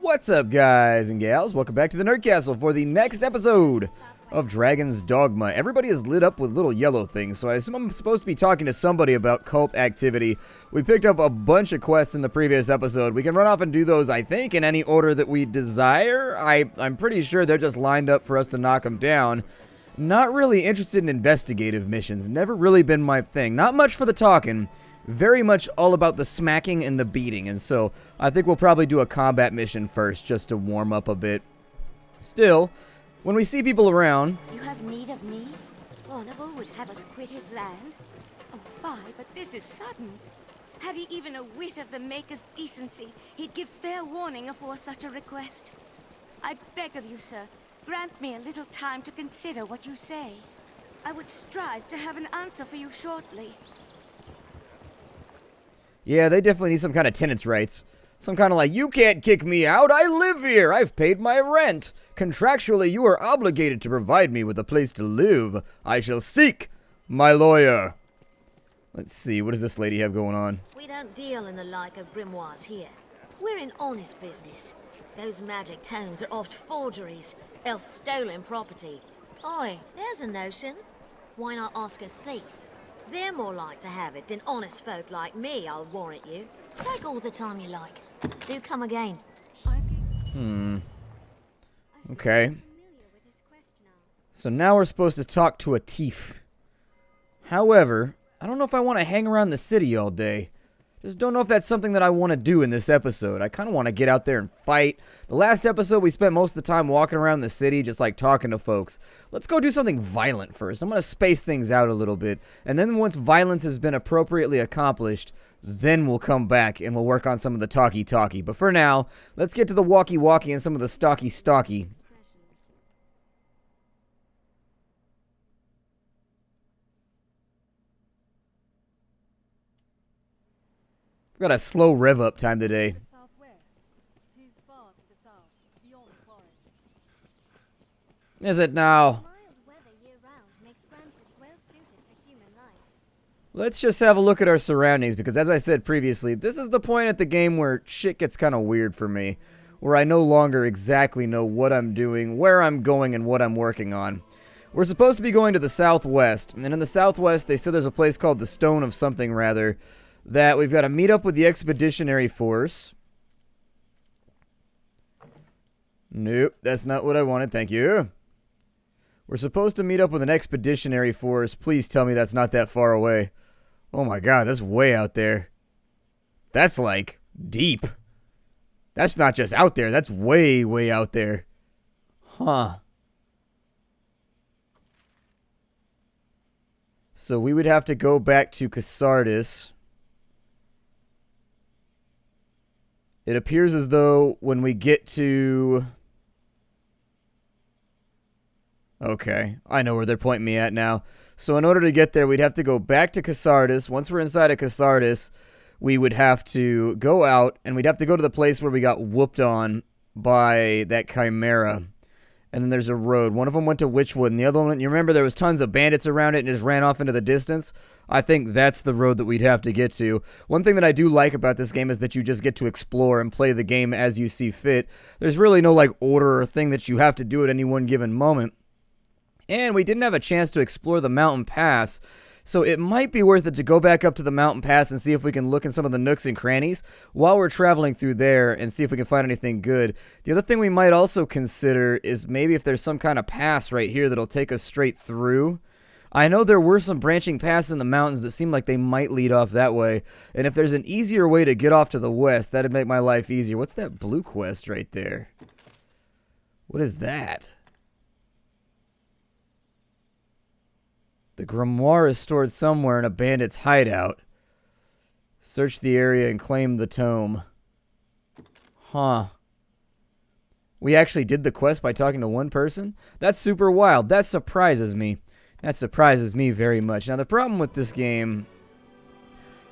What's up, guys and gals? Welcome back to the Nerd Castle for the next episode of Dragon's Dogma. Everybody is lit up with little yellow things, so I assume I'm supposed to be talking to somebody about cult activity. We picked up a bunch of quests in the previous episode. We can run off and do those, I think, in any order that we desire. I'm pretty sure they're just lined up for us to knock them down. Not really interested in investigative missions. Never really been my thing. Not much for the talking. Very much all about the smacking and the beating, and so I think we'll probably do a combat mission first just to warm up a bit. Still, when we see people around... You have need of me? Warnable would have us quit his land? Oh, fie, but this is sudden. Had he even a whit of the Maker's decency, he'd give fair warning afore such a request. I beg of you, sir, grant me a little time to consider what you say. I would strive to have an answer for you shortly. Yeah, they definitely need some kind of tenants' rights. Some kind of like, you can't kick me out, I live here, I've paid my rent. Contractually, you are obligated to provide me with a place to live. I shall seek my lawyer. Let's see, what does this lady have going on? We don't deal in the like of grimoires here. We're in honest business. Those magic tomes are oft forgeries, else stolen property. Oi, there's a notion. Why not ask a thief? They're more like to have it than honest folk like me, I'll warrant you. Take all the time you like. Do come again. Okay. So now we're supposed to talk to a thief. However, I don't know if I want to hang around the city all day. Just don't know if that's something that I want to do in this episode. I kind of want to get out there and fight. The last episode, we spent most of the time walking around the city, just like talking to folks. Let's go do something violent first. I'm going to space things out a little bit. And then once violence has been appropriately accomplished, then we'll come back and we'll work on some of the talky-talky. But for now, let's get to the walkie-walkie and some of the stalky-stalky. Got a slow rev up time today. Is it now? Let's just have a look at our surroundings, because as I said previously, this is the point at the game where shit gets kind of weird for me. Where I no longer exactly know what I'm doing, where I'm going, and what I'm working on. We're supposed to be going to the southwest, and in the southwest they said there's a place called the Stone of something rather, that we've got to meet up with the expeditionary force. Nope, that's not what I wanted, thank you. We're supposed to meet up with an expeditionary force. Please tell me that's not that far away. Oh my god, that's way out there. That's like deep. That's not just out there, that's way, way out there. Huh. So we would have to go back to Casardis. It appears as though when we get to... Okay, I know where they're pointing me at now. So in order to get there, we'd have to go back to Casardis. Once we're inside of Casardis, we would have to go out, and we'd have to go to the place where we got whooped on by that Chimera. And then there's a road. One of them went to Witchwood, and the other one, you remember there was tons of bandits around it and just ran off into the distance? I think that's the road that we'd have to get to. One thing that I do like about this game is that you just get to explore and play the game as you see fit. There's really no, like, order or thing that you have to do at any one given moment. And we didn't have a chance to explore the mountain pass, so it might be worth it to go back up to the mountain pass and see if we can look in some of the nooks and crannies while we're traveling through there and see if we can find anything good. The other thing we might also consider is maybe if there's some kind of pass right here that'll take us straight through. I know there were some branching paths in the mountains that seem like they might lead off that way, and if there's an easier way to get off to the west, that'd make my life easier. What's that blue quest right there? What is that? The grimoire is stored somewhere in a bandit's hideout. Search the area and claim the tome. Huh. We actually did the quest by talking to one person? That's super wild. That surprises me. That surprises me very much. Now, the problem with this game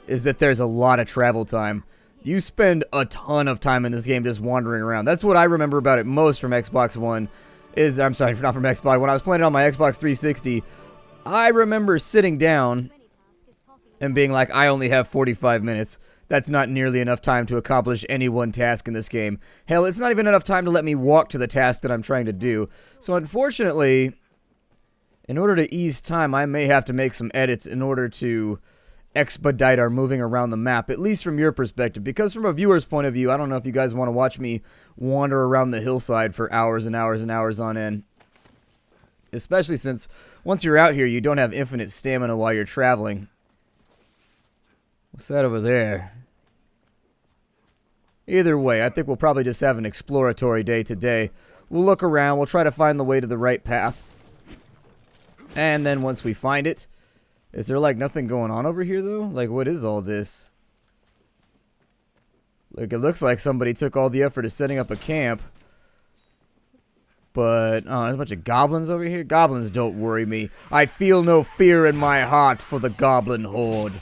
is that there's a lot of travel time. You spend a ton of time in this game just wandering around. That's what I remember about it most from Xbox One. I'm sorry, not from Xbox. When I was playing it on my Xbox 360, I remember sitting down and being like, I only have 45 minutes. That's not nearly enough time to accomplish any one task in this game. Hell, it's not even enough time to let me walk to the task that I'm trying to do. So unfortunately, in order to ease time, I may have to make some edits in order to expedite our moving around the map, at least from your perspective. Because from a viewer's point of view, I don't know if you guys want to watch me wander around the hillside for hours and hours and hours on end. Especially since once you're out here, you don't have infinite stamina while you're traveling. What's that over there? Either way, I think we'll probably just have an exploratory day today. We'll look around, we'll try to find the way to the right path. And then once we find it, is there like nothing going on over here though? Like what is all this? Like it looks like somebody took all the effort of setting up a camp. But, oh, there's a bunch of goblins over here. Goblins don't worry me. I feel no fear in my heart for the goblin horde.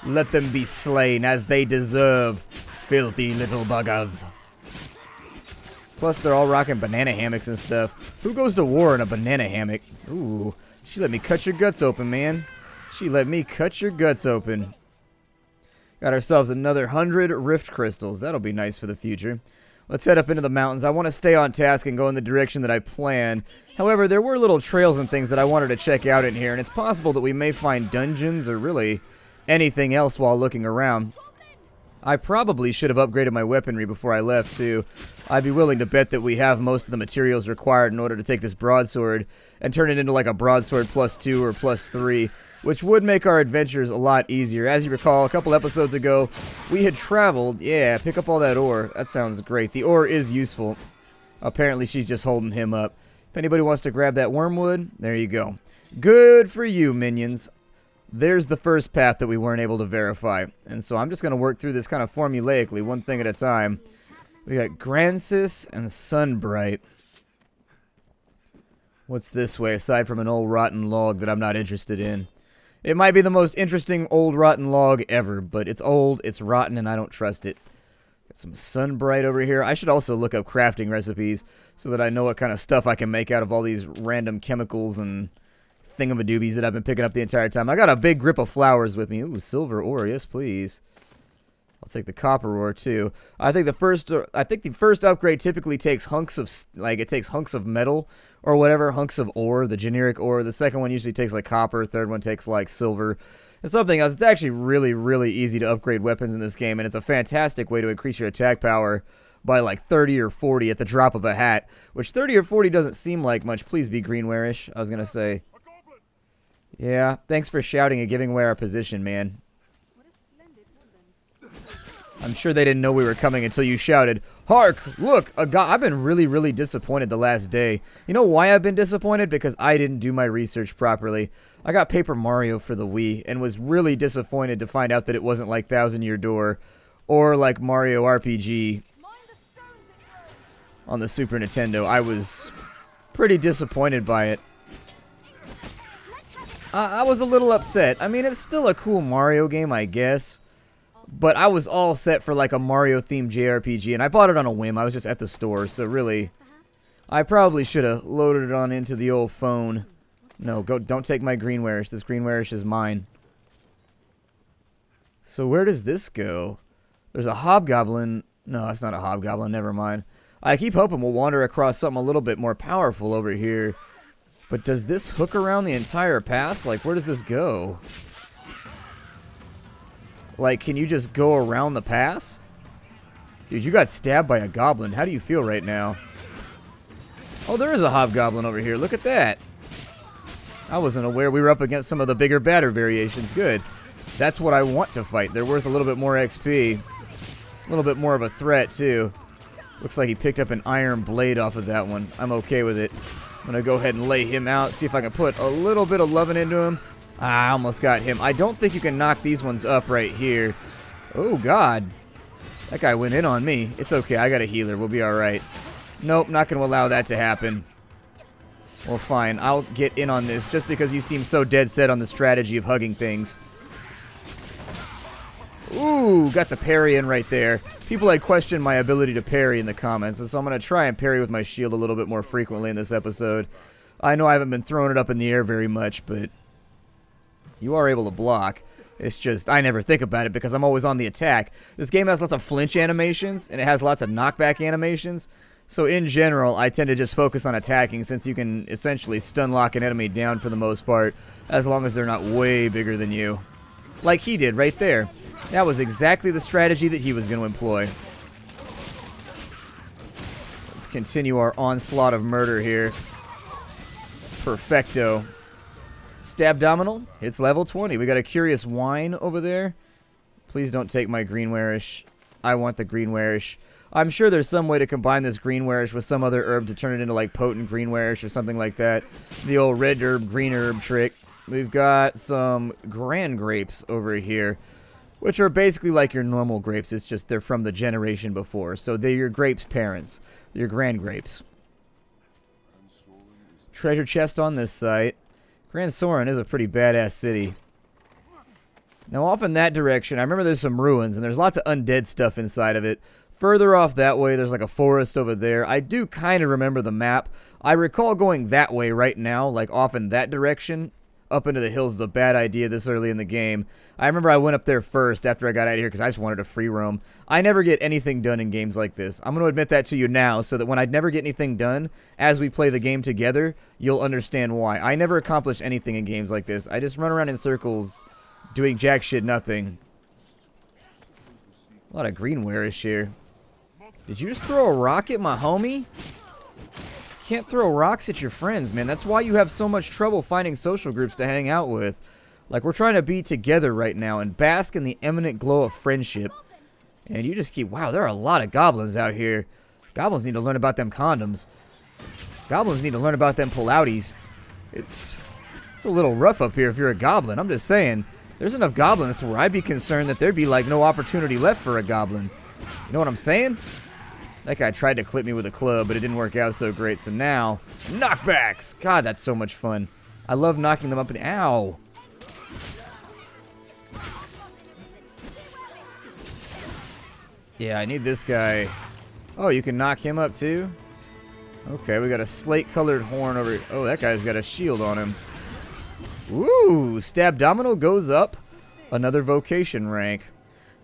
Let them be slain as they deserve, filthy little buggers. Plus, they're all rocking banana hammocks and stuff. Who goes to war in a banana hammock? Ooh, she let me cut your guts open, man. She let me cut your guts open. Got ourselves another 100 rift crystals. That'll be nice for the future. Let's head up into the mountains. I want to stay on task and go in the direction that I planned. However, there were little trails and things that I wanted to check out in here, and it's possible that we may find dungeons or really anything else while looking around. I probably should have upgraded my weaponry before I left, too. I'd be willing to bet that we have most of the materials required in order to take this broadsword and turn it into like a broadsword +2 or +3, which would make our adventures a lot easier. As you recall, a couple episodes ago, we had traveled. Yeah, pick up all that ore. That sounds great. The ore is useful. Apparently, she's just holding him up. If anybody wants to grab that wormwood, there you go. Good for you, minions. There's the first path that we weren't able to verify. And so I'm just going to work through this kind of formulaically, one thing at a time. We got Grancis and Sunbright. What's this way, aside from an old rotten log that I'm not interested in? It might be the most interesting old rotten log ever, but it's old, it's rotten, and I don't trust it. Got some Sunbright over here. I should also look up crafting recipes so that I know what kind of stuff I can make out of all these random chemicals and thingamadoobies that I've been picking up the entire time. I got a big grip of flowers with me. Ooh, silver ore, yes please. I'll take the copper ore too. I think the first upgrade typically takes hunks of metal or whatever, hunks of ore, the generic ore. The second one usually takes like copper, third one takes like silver and something else. It's actually really, really easy to upgrade weapons in this game, and it's a fantastic way to increase your attack power by like 30 or 40 at the drop of a hat, which 30 or 40 doesn't seem like much. Please be greenware-ish, I was gonna say. Yeah, thanks for shouting and giving away our position, man. I'm sure they didn't know we were coming until you shouted, "Hark! Look! I've been really, really disappointed the last day. You know why I've been disappointed? Because I didn't do my research properly. I got Paper Mario for the Wii and was really disappointed to find out that it wasn't like Thousand Year Door or like Mario RPG on the Super Nintendo. I was pretty disappointed by it. I was a little upset. I mean, it's still a cool Mario game, I guess. But I was all set for like a Mario-themed JRPG, and I bought it on a whim. I was just at the store, so really, I probably should have loaded it on into the old phone. No, don't take my greenwarish. This greenwarish is mine. So where does this go? There's a hobgoblin. No, that's not a hobgoblin. Never mind. I keep hoping we'll wander across something a little bit more powerful over here. But does this hook around the entire pass? Like, where does this go? Like, can you just go around the pass? Dude, you got stabbed by a goblin. How do you feel right now? Oh, there is a hobgoblin over here. Look at that. I wasn't aware we were up against some of the bigger, badder variations. Good. That's what I want to fight. They're worth a little bit more XP. A little bit more of a threat, too. Looks like he picked up an iron blade off of that one. I'm okay with it. I'm going to go ahead and lay him out, see if I can put a little bit of loving into him. Ah, I almost got him. I don't think you can knock these ones up right here. Oh, God. That guy went in on me. It's okay. I got a healer. We'll be all right. Nope, not going to allow that to happen. Well, fine. I'll get in on this just because you seem so dead set on the strategy of hugging things. Ooh, got the parry in right there. People had questioned my ability to parry in the comments, and so I'm going to try and parry with my shield a little bit more frequently in this episode. I know I haven't been throwing it up in the air very much, but you are able to block. It's just, I never think about it because I'm always on the attack. This game has lots of flinch animations, and it has lots of knockback animations. So in general, I tend to just focus on attacking since you can essentially stun lock an enemy down for the most part, as long as they're not way bigger than you. Like he did right there. That was exactly the strategy that he was going to employ. Let's continue our onslaught of murder here. Perfecto. Stabdominal hits level 20. We got a curious wine over there. Please don't take my greenwarish. I want the greenwarish. I'm sure there's some way to combine this greenwarish with some other herb to turn it into like potent greenwarish or something like that. The old red herb, green herb trick. We've got some grand grapes over here, which are basically like your normal grapes. It's just they're from the generation before. So they're your grapes' parents. Your grand grapes. Treasure chest on this site. Grand Soren is a pretty badass city. Now off in that direction, I remember there's some ruins and there's lots of undead stuff inside of it. Further off that way, there's like a forest over there. I do kind of remember the map. I recall going that way right now, like off in that direction. Up into the hills is a bad idea this early in the game. I remember I went up there first after I got out of here because I just wanted to free roam. I never get anything done in games like this. I'm going to admit that to you now so that when I never get anything done, as we play the game together, you'll understand why. I never accomplish anything in games like this. I just run around in circles doing jack shit nothing. A lot of greenwarish here. Did you just throw a rock at my homie? Can't throw rocks at your friends, man. That's why you have so much trouble finding social groups to hang out with. Like, we're trying to be together right now and bask in the eminent glow of friendship. And you just keep... Wow, there are a lot of goblins out here. Goblins need to learn about them condoms. Goblins need to learn about them pull-outies. It's a little rough up here if you're a goblin. I'm just saying. There's enough goblins to where I'd be concerned that there'd be, like, no opportunity left for a goblin. You know what I'm saying? That guy tried to clip me with a club, but it didn't work out so great. So now, knockbacks. God, that's so much fun. I love knocking them up and... Ow. Yeah, I need this guy. Oh, you can knock him up too? Okay, we got a slate-colored horn over... Oh, that guy's got a shield on him. Ooh, Stabdominal goes up. Another vocation rank.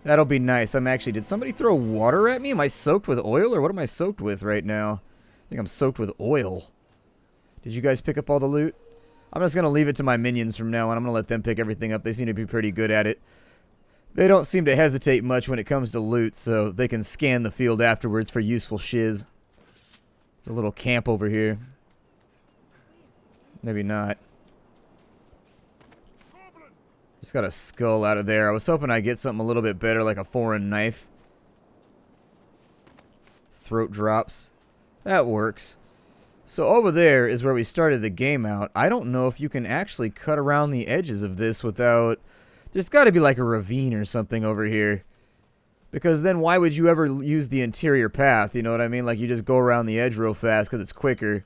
That'll be nice. I'm actually... Did somebody throw water at me? Am I soaked with oil, or what am I soaked with right now? I think I'm soaked with oil. Did you guys pick up all the loot? I'm just going to leave it to my minions from now on. I'm going to let them pick everything up. They seem to be pretty good at it. They don't seem to hesitate much when it comes to loot, so they can scan the field afterwards for useful shiz. There's a little camp over here. Maybe not. Just got a skull out of there. I was hoping I'd get something a little bit better, like a foreign knife. Throat drops. That works. So over there is where we started the game out. I don't know if you can actually cut around the edges of this without... There's got to be like a ravine or something over here. Because then why would you ever use the interior path? You know what I mean? Like you just go around the edge real fast because it's quicker.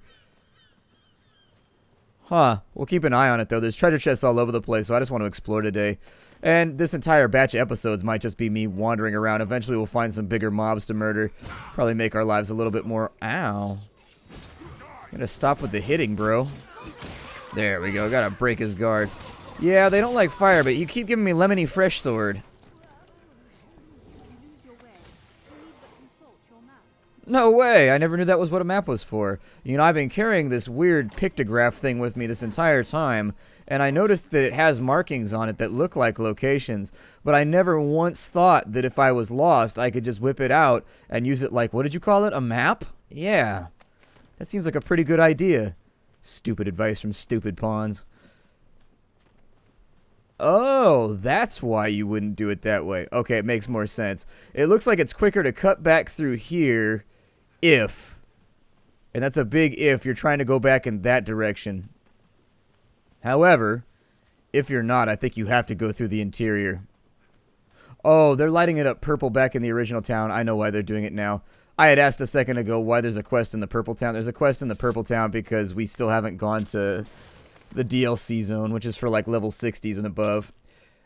Huh. We'll keep an eye on it though. There's treasure chests all over the place, so I just want to explore today. And this entire batch of episodes might just be me wandering around. Eventually we'll find some bigger mobs to murder. Probably make our lives a little bit more... Ow. Gotta stop with the hitting, bro. There we go. Gotta break his guard. Yeah, they don't like fire, but you keep giving me lemony fresh sword. No way! I never knew that was what a map was for. You know, I've been carrying this weird pictograph thing with me this entire time, and I noticed that it has markings on it that look like locations, but I never once thought that if I was lost, I could just whip it out and use it like, what did you call it? A map? Yeah. That seems like a pretty good idea. Stupid advice from stupid pawns. Oh, that's why you wouldn't do it that way. Okay, it makes more sense. It looks like it's quicker to cut back through here if, and that's a big if, you're trying to go back in that direction. However, if you're not, I think you have to go through the interior. Oh, they're lighting it up purple back in the original town. I know why they're doing it now. I had asked a second ago why there's a quest in the purple town. There's a quest in the purple town because we still haven't gone to the DLC zone, which is for like level 60s and above.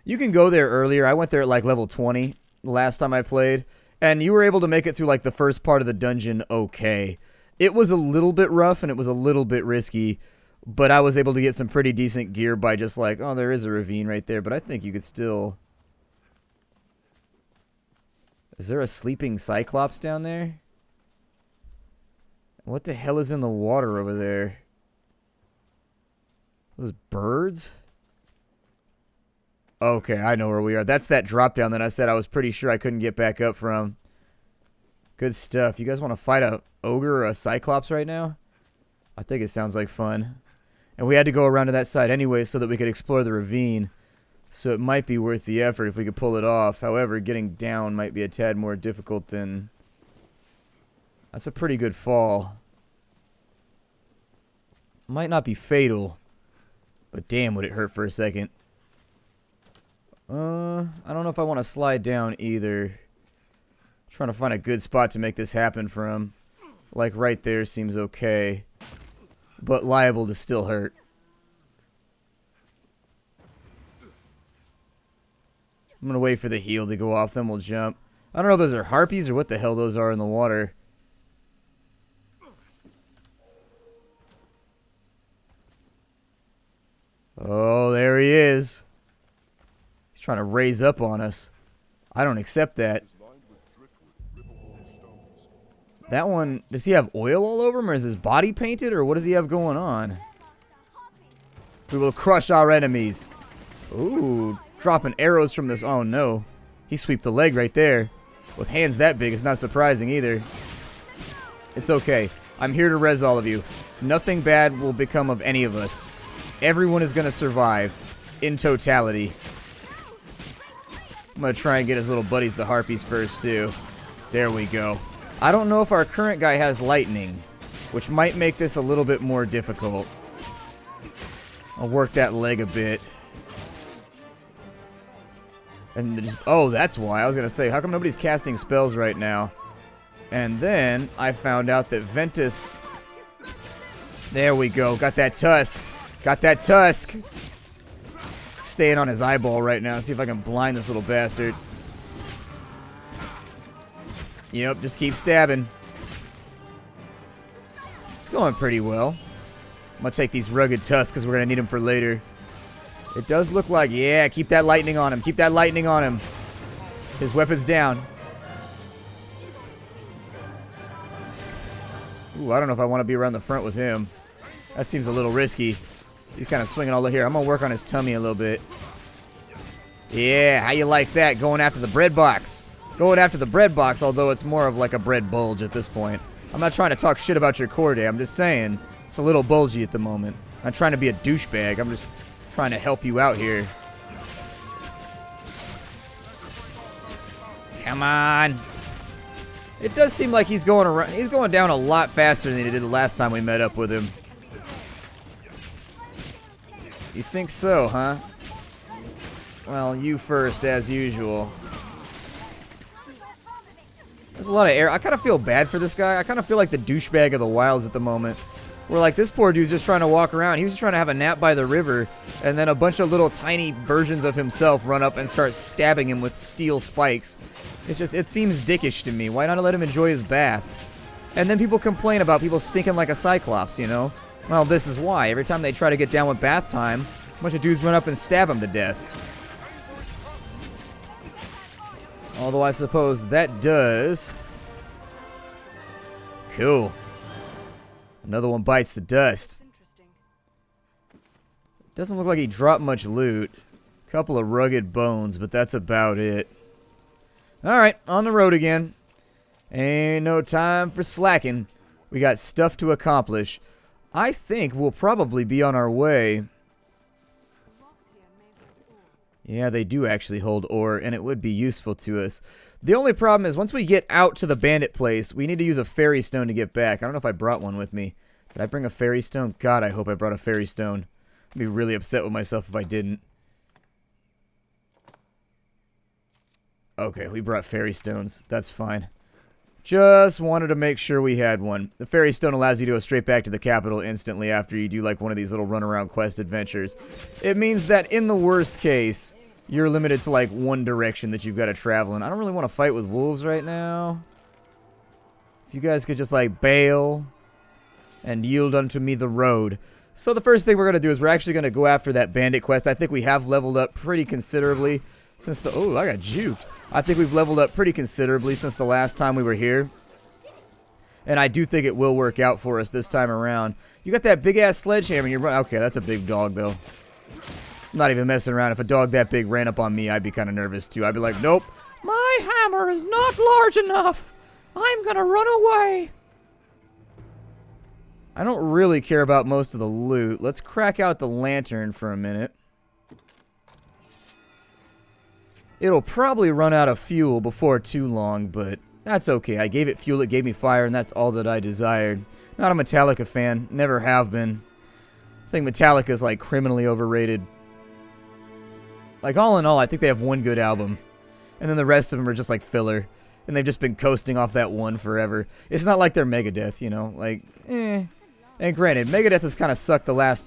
You can go there earlier. I went there at like level 20 the last time I played, and you were able to make it through like the first part of the dungeon okay. It was a little bit rough and it was a little bit risky, But I was able to get some pretty decent gear by just like, oh, there is a ravine right there, but I think you could still... Is there a sleeping cyclops down there? What the hell is in the water over there? Those birds? Okay, I know where we are. That's that drop down that I said I was pretty sure I couldn't get back up from. Good stuff. You guys want to fight a ogre or a cyclops right now? I think it sounds like fun. And we had to go around to that side anyway so that we could explore the ravine. So it might be worth the effort if we could pull it off. However, getting down might be a tad more difficult than... That's a pretty good fall. Might not be fatal. But damn, would it hurt for a second. I don't know if I want to slide down either. Trying to find a good spot to make this happen from. Like right there seems okay. But liable to still hurt. I'm going to wait for the heal to go off, then we'll jump. I don't know if those are harpies or what the hell those are in the water. Oh, there he is. He's trying to raise up on us. I don't accept that. That one, does he have oil all over him, or is his body painted, or what does he have going on? We will crush our enemies. Ooh, dropping arrows from this. Oh no. He sweeped the leg right there. With hands that big, it's not surprising either. It's okay. I'm here to res all of you. Nothing bad will become of any of us. Everyone is going to survive. In totality. I'm going to try and get his little buddies, the harpies, first too. There we go. I don't know if our current guy has lightning, which might make this a little bit more difficult. I'll work that leg a bit. And just, oh, that's why. I was going to say, how come nobody's casting spells right now? And then I found out that Ventus... There we go. Got that tusk. Got that tusk. Staying on his eyeball right now. See if I can blind this little bastard. Yep, just keep stabbing. It's going pretty well. I'm going to take these rugged tusks because we're going to need them for later. It does look like, yeah, keep that lightning on him. Keep that lightning on him. His weapon's down. Ooh, I don't know if I want to be around the front with him. That seems a little risky. He's kind of swinging all the here. I'm going to work on his tummy a little bit. Yeah, how you like that? Going after the bread box. Going after the bread box, although it's more of like a bread bulge at this point. I'm not trying to talk shit about your core day. I'm just saying it's a little bulgy at the moment. I'm not trying to be a douchebag. I'm just trying to help you out here. Come on. It does seem like he's going around. He's going down a lot faster than he did the last time we met up with him. You think so, huh? Well, you first, as usual. There's a lot of air. I kind of feel bad for this guy. I kind of feel like the douchebag of the wilds at the moment. Where, like, this poor dude's just trying to walk around. He was just trying to have a nap by the river. And then a bunch of little tiny versions of himself run up and start stabbing him with steel spikes. It's just, it seems dickish to me. Why not let him enjoy his bath? And then people complain about people stinking like a cyclops, you know? Well, this is why. Every time they try to get down with bath time, a bunch of dudes run up and stab him to death. Although I suppose that does. Cool. Another one bites the dust. Doesn't look like he dropped much loot. Couple of rugged bones, but that's about it. Alright, on the road again. Ain't no time for slacking. We got stuff to accomplish. I think we'll probably be on our way. Yeah, they do actually hold ore, and it would be useful to us. The only problem is, once we get out to the bandit place, we need to use a fairy stone to get back. I don't know if I brought one with me. Did I bring a fairy stone? God, I hope I brought a fairy stone. I'd be really upset with myself if I didn't. Okay, we brought fairy stones. That's fine. Just wanted to make sure we had one. The fairy stone allows you to go straight back to the capital instantly after you do like one of these little runaround quest adventures. It means that in the worst case, you're limited to like one direction that you've got to travel in. I don't really want to fight with wolves right now. If you guys could just like bail and yield unto me the road. So the first thing we're going to do is we're actually going to go after that bandit quest. I think we have leveled up pretty considerably since the... Oh, I got juked. I think we've leveled up pretty considerably since the last time we were here. And I do think it will work out for us this time around. You got that big-ass sledgehammer and you're running... Okay, that's a big dog, though. I'm not even messing around. If a dog that big ran up on me, I'd be kind of nervous, too. I'd be like, nope. My hammer is not large enough. I'm going to run away. I don't really care about most of the loot. Let's crack out the lantern for a minute. It'll probably run out of fuel before too long, but that's okay. I gave it fuel, it gave me fire, and that's all that I desired. Not a Metallica fan. Never have been. I think Metallica's like criminally overrated. Like all in all, I think they have one good album. And then the rest of them are just like filler. And they've just been coasting off that one forever. It's not like they're Megadeth, you know? Like, eh. And granted, Megadeth has kind of sucked the last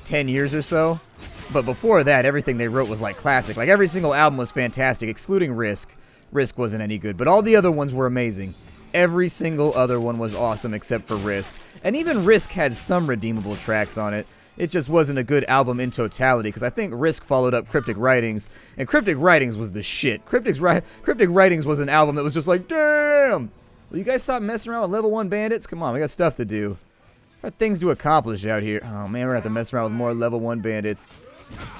10 years or so. But before that, everything they wrote was like classic. Like every single album was fantastic, excluding Risk. Risk wasn't any good, but all the other ones were amazing. Every single other one was awesome except for Risk. And even Risk had some redeemable tracks on it. It just wasn't a good album in totality, because I think Risk followed up Cryptic Writings, and Cryptic Writings was the shit. Cryptic Writings was an album that was just like, damn! Will you guys stop messing around with level 1 bandits? Come on, we got stuff to do. Got things to accomplish out here. Oh man, we're gonna have to mess around with more level 1 bandits.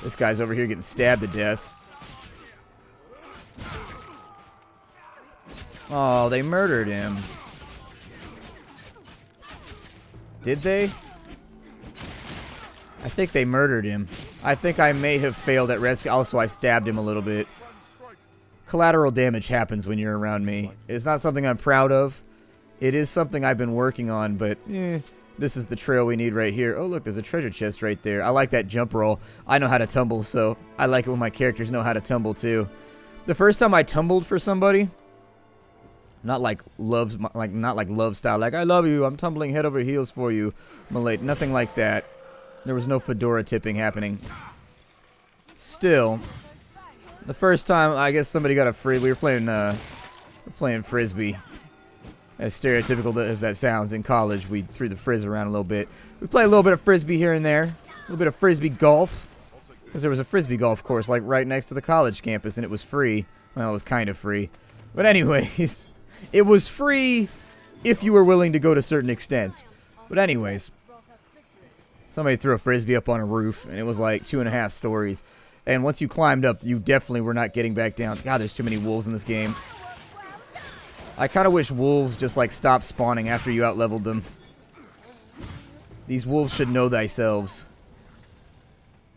This guy's over here getting stabbed to death. Oh, they murdered him. Did they? I think they murdered him. I think I may have failed at rescue. Also, I stabbed him a little bit. Collateral damage happens when you're around me. It's not something I'm proud of. It is something I've been working on, but this is the trail we need right here. Oh, look, there's a treasure chest right there. I like that jump roll. I know how to tumble, so I like it when my characters know how to tumble, too. The first time I tumbled for somebody, not like love style, like, I love you, I'm tumbling head over heels for you, Malate. Nothing like that. There was no fedora tipping happening. Still, the first time I guess somebody got a free. We were playing frisbee. As stereotypical as that sounds, in college we threw the frizz around a little bit. We play a little bit of frisbee here and there, a little bit of frisbee golf, because there was a frisbee golf course like right next to the college campus, and it was free. Well, it was kind of free, but anyways, it was free if you were willing to go to certain extents. But anyways. Somebody threw a frisbee up on a roof, and it was like 2.5 stories. And once you climbed up, you definitely were not getting back down. God, there's too many wolves in this game. I kind of wish wolves just like stopped spawning after you out-leveled them. These wolves should know thyself.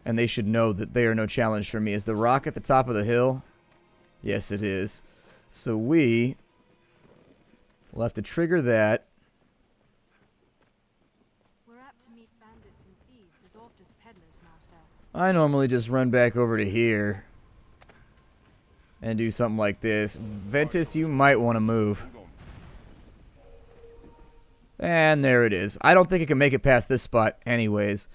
And they should know that they are no challenge for me. Is the rock at the top of the hill? Yes, it is. So we will have to trigger that. I normally just run back over to here and do something like this. Ventus, you might want to move. And there it is. I don't think it can make it past this spot anyways.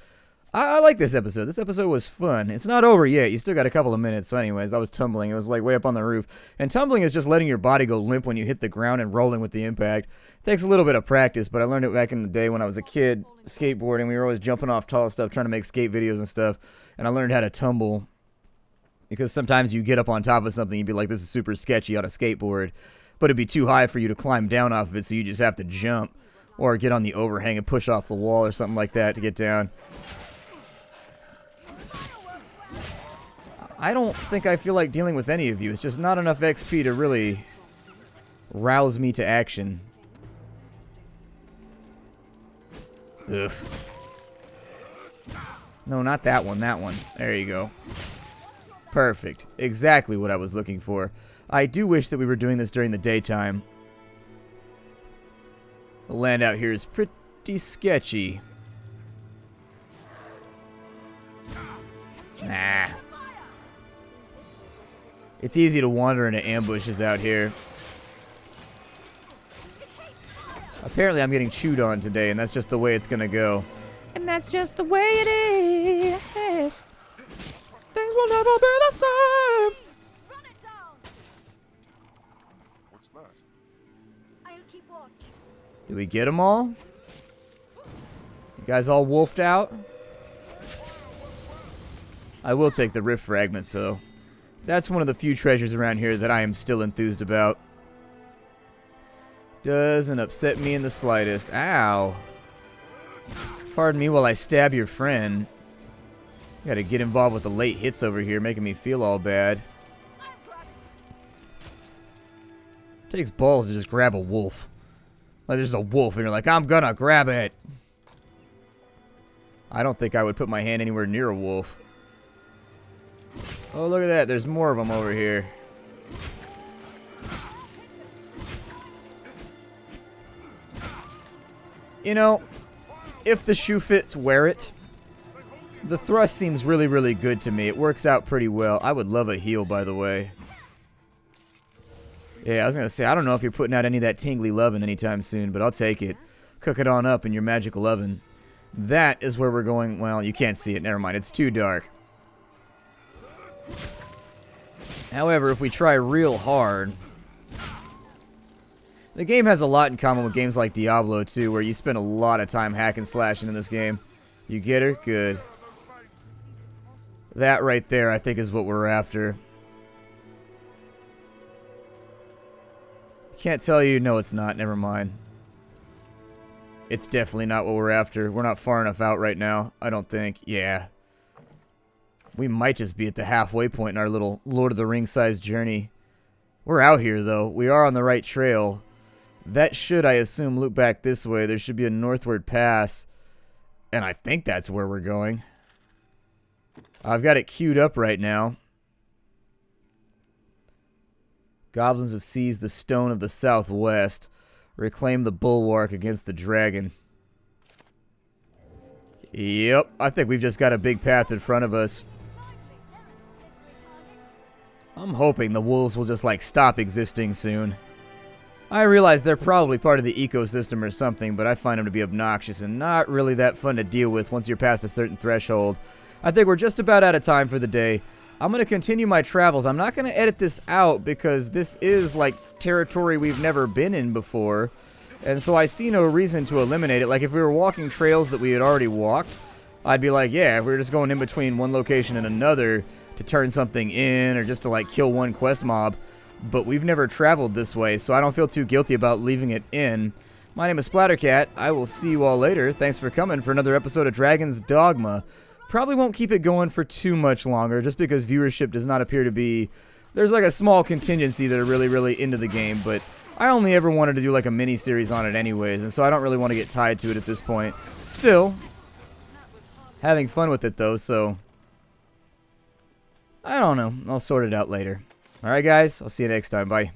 I like this episode. This episode was fun. It's not over yet. You still got a couple of minutes. So anyways, I was tumbling. It was like way up on the roof. And tumbling is just letting your body go limp when you hit the ground and rolling with the impact. It takes a little bit of practice, but I learned it back in the day when I was a kid skateboarding. We were always jumping off tall stuff, trying to make skate videos and stuff. And I learned how to tumble. Because sometimes you get up on top of something, you'd be like, this is super sketchy on a skateboard. But it'd be too high for you to climb down off of it, so you just have to jump. Or get on the overhang and push off the wall or something like that to get down. I don't think I feel like dealing with any of you. It's just not enough XP to really rouse me to action. Ugh. No, not that one. That one. There you go. Perfect. Exactly what I was looking for. I do wish that we were doing this during the daytime. The land out here is pretty sketchy. Nah. It's easy to wander into ambushes out here. Apparently I'm getting chewed on today, and that's just the way it's gonna go. And that's just the way it is. Things will never be the same. What's that? I'll keep watch. Do we get them all? You guys all wolfed out? I will take the rift fragments, though. That's one of the few treasures around here that I am still enthused about. Doesn't upset me in the slightest. Ow. Pardon me while I stab your friend. Gotta get involved with the late hits over here, making me feel all bad. Takes balls to just grab a wolf. Like there's a wolf and you're like, I'm gonna grab it. I don't think I would put my hand anywhere near a wolf. Oh, look at that. There's more of them over here. You know, if the shoe fits, wear it. The thrust seems really, really good to me. It works out pretty well. I would love a heal, by the way. Yeah, I was going to say, I don't know if you're putting out any of that tingly lovin' anytime soon, but I'll take it. Cook it on up in your magical oven. That is where we're going. Well, you can't see it. Never mind. It's too dark. However, if we try real hard... The game has a lot in common with games like Diablo 2, where you spend a lot of time hack and slashing in this game. You get her? Good. That right there, I think, is what we're after. Can't tell you. No, it's not. Never mind. It's definitely not what we're after. We're not far enough out right now, I don't think. Yeah. We might just be at the halfway point in our little Lord of the Rings-sized journey. We're out here, though. We are on the right trail. That should, I assume, loop back this way. There should be a northward pass. And I think that's where we're going. I've got it queued up right now. Goblins have seized the stone of the southwest. Reclaim the bulwark against the dragon. Yep, I think we've just got a big path in front of us. I'm hoping the wolves will just, like, stop existing soon. I realize they're probably part of the ecosystem or something, but I find them to be obnoxious and not really that fun to deal with once you're past a certain threshold. I think we're just about out of time for the day. I'm going to continue my travels. I'm not going to edit this out because this is, like, territory we've never been in before. And so I see no reason to eliminate it. Like, if we were walking trails that we had already walked, I'd be like, yeah, if we were just going in between one location and another to turn something in or just to, like, kill one quest mob. But we've never traveled this way, so I don't feel too guilty about leaving it in. My name is Splattercat. I will see you all later. Thanks for coming for another episode of Dragon's Dogma. Probably won't keep it going for too much longer, just because viewership does not appear to be... There's like a small contingency that are really, really into the game, but I only ever wanted to do like a mini-series on it anyways, and so I don't really want to get tied to it at this point. Still, having fun with it though, so... I don't know. I'll sort it out later. Alright guys, I'll see you next time. Bye.